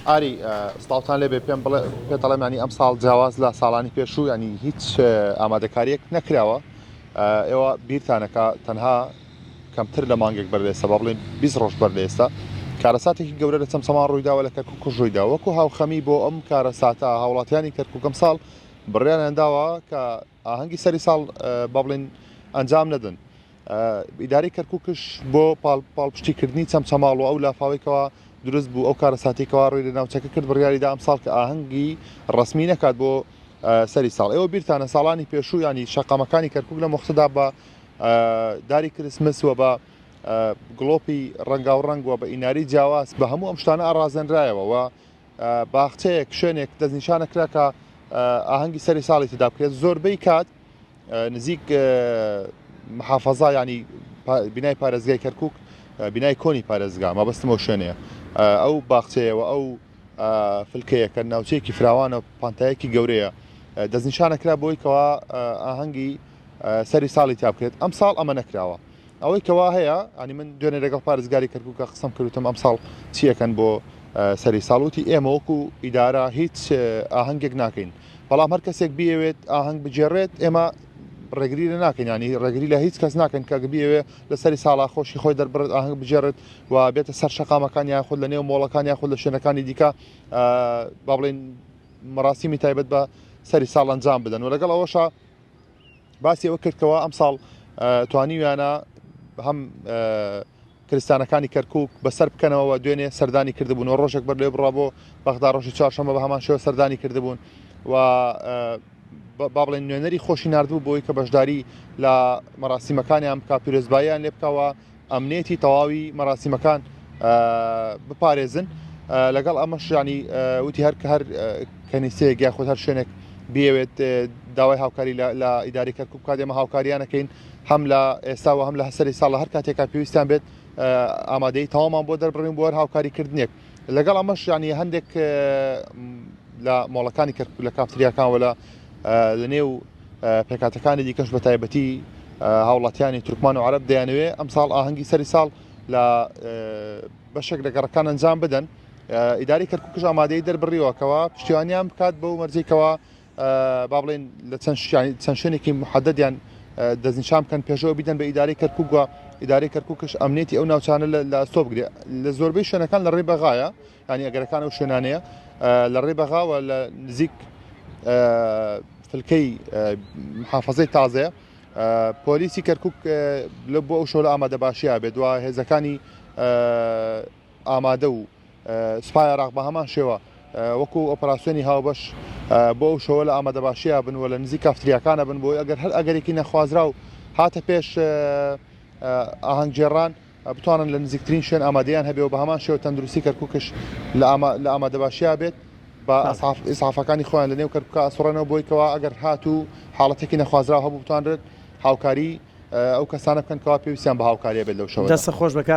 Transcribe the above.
ئاری سڵاوتان لێبێ پێم پێدەڵێم ینی ئەم ساڵ جیاواز لە ساڵانی پێشوو ینی هیچ ئامادەکاریەک نەکراوە. ئێوە بیرتانەکە تەنها کەمتر لە مانگێک بەردێستا با بڵێن 20 ڕۆژ بەردێستا کارەساتێکی گەورە لە چەمسەمان ڕوویداوە لە کەرکووک ڕوویدا وەکو هاوخەمی بۆ ئەم کارەساتە هاوڵاتیانی کەرکووکەم ساڵ بڕیان هێنداوە کە ئاهەنگی سەری ساڵ با بڵێن ئەنجام نەدن. ئیداری کەرکووکش بۆ پاڵپشتیکردنی چەمچەماڵ و ئەو لافاوێکەوە دروست بوو ئەو کارەساتێکەوە ڕووی لە ناوچەکە کرد بڕیاریدا ئەم ساڵ کە ئاهەنگی ڕسمی نەکات بۆ سەری ساڵ. ئێوە بیرتانە ساڵانی پێشوو ینی شەقامەکانی کەرکووک لە مۆختدا بە داری کریسمس و بە گڵۆپی ڕەنگاوڕەنگ و بە ئیناری جیاواز بە هەموو ئەم شتانە ئاڕازێنرایەوە و باخچەیەک شوێنێک دەستنیشانەکرا کە ئاهەنگی سەری ساڵی تێدا بکرێت. زۆربەی کات نزیک محافەزا ینی بینای پارێزگای کەرکووک بینای کۆنی پارێزگا مەبەستمەوە شوێنەیە ئەو باخچەیەوە ئەو فلکەیەکە ناوچەیەکی فراوانە پانتایەکی گەورەیە دەستنیشانەکرا بۆی کەوا ئاهەنگی سەری ساڵی تا بکرێت. ئەم ساڵ ئەمە نەکراوە ئەوەی کەوا هەیە ئەنی من دوێنێ لەگەڵ پارێزگاری کەرکووکە قسەم کردوتم ئەم ساڵ چیەکەن بۆ سەری ساڵوتی ئێمە وەکو ئیدارە هیچ ئاهەنگێک ناکەین بەڵام هەر کەسێک بیەوێت ئاهەنگ بجێڕێت ئێمە ڕێگری لە ناکەین ینی ڕێگری لە هیچ کەس ناکەن کە بیەوێ لە سەری ساڵا خۆشی خۆی دەربڕێت ئاهەنگ بجێڕێت و بێتە سەر شەقامەکان یان خۆت لە نێو مۆڵەکان یان خۆت لە شوێنەکانی دیکە با بڵێن مەراسیمی تایبەت بە سەری ساڵ ئەنجام بدەن. و لەگەڵ ئەوەشە باسی ئەوە کردکەوە ئەم ساڵ توانیویانە هەم کریستانەکانی کەرکووک بەسەر بکەنەوە دوێنێ سەردانی کردبوون و ڕۆژێک بەر لێ بڕا بۆ بەغدا ڕۆژی چوارشەممە بە هەمان شێوە سەردانی کردبوون و با بڵێن نوێنەری خۆشی نردبوو بۆی کە بەشداری لە مەراسیمەکانیان بکە پیرۆزباییان لێ بکەوە ئەمنێتی تەواوی مەراسیمەکان بپارێزن. لەگەڵ ئەمەش ینی وتی هەر کەنیسەیەک یا خۆت هەر شوێنێک بیەوێت داوای هاوکاری لە ئیداری کەرکووک بکات ئێمە هاوکاریانەکەین هەم لە ئێستاوە هەم لە هەسەری ساڵ هەر کاتێکا پێویستیان بێت ئامادەی تەوامان بۆ دەربڕین بۆ هەر هاوکاریکردنێک. لەگەڵ ئەمەش ینی هەندێک لە مۆڵەکانی کەرکووک لە کافتریاکان لە نێو پێکاتەکانی دیکەش بە تایبەتی هاوڵاتیانی تورکمان و عەرەب دەیانوێ ئەم ساڵ ئاهەنگی سەری ساڵ لە بەشێک لە گەڕەکان ئەنجام بدەن. ئیداری کەرکووکش ئامادەی دەربڕیەوە کەوا پشتیوانیان بکات بەو مەرجەیەکەوە با بڵێن لە چەند شوێنێکی محەدەدیان دەستنیشان بکەن پێشەوە بیدەن بە ئیداری کەرکووک و ئیداری کەرکووکش ئەمنێتی ئەو ناوچانە لە ئەستۆ بگرێت. لە زۆربەی شوێنەکان لە ڕێی بەغایە ینی ئەگەرەکان ئەو شوێنانەیە لە ڕێی بەغاوە لە نزیک فلکەی محافەزەی تازەیە پۆلیسی کەرکووک لە بۆ ئەو شەو لە ئامادەباشیە بێت و هێزەکانی ئامادە و سوپای عێراق بە هەمان شێوە وەکو ئۆپەراسیۆنی هاوبەش بۆ ئەو شەوە لە ئامادەباشیە بن و لە نزیک کافتریاکانە بن بۆی ئەگەر هەر ئەگەرێکی نەخوازرا و هاتە پێش ئاهەنگگێڕان بتوانن لە نزیکترین شوێن ئامادەیان هەبێ و بە هەمان شێوە تەندروستی کەرکووکش لە ئامادەباشیە بێت بە ئیسعافەکانی خۆیان لە نێو کەرکووکە ئەسوڕێنەوە بۆی کەوا ئەگەر هاتوو حاڵەتێکی نەخوازرا هەبوو بتوانرێت هاوکاری ئەو کەسانە بکەن کەوا پێویستیان بە هاوکاریە بێت لەو شەوە. دەستە خۆش بەکار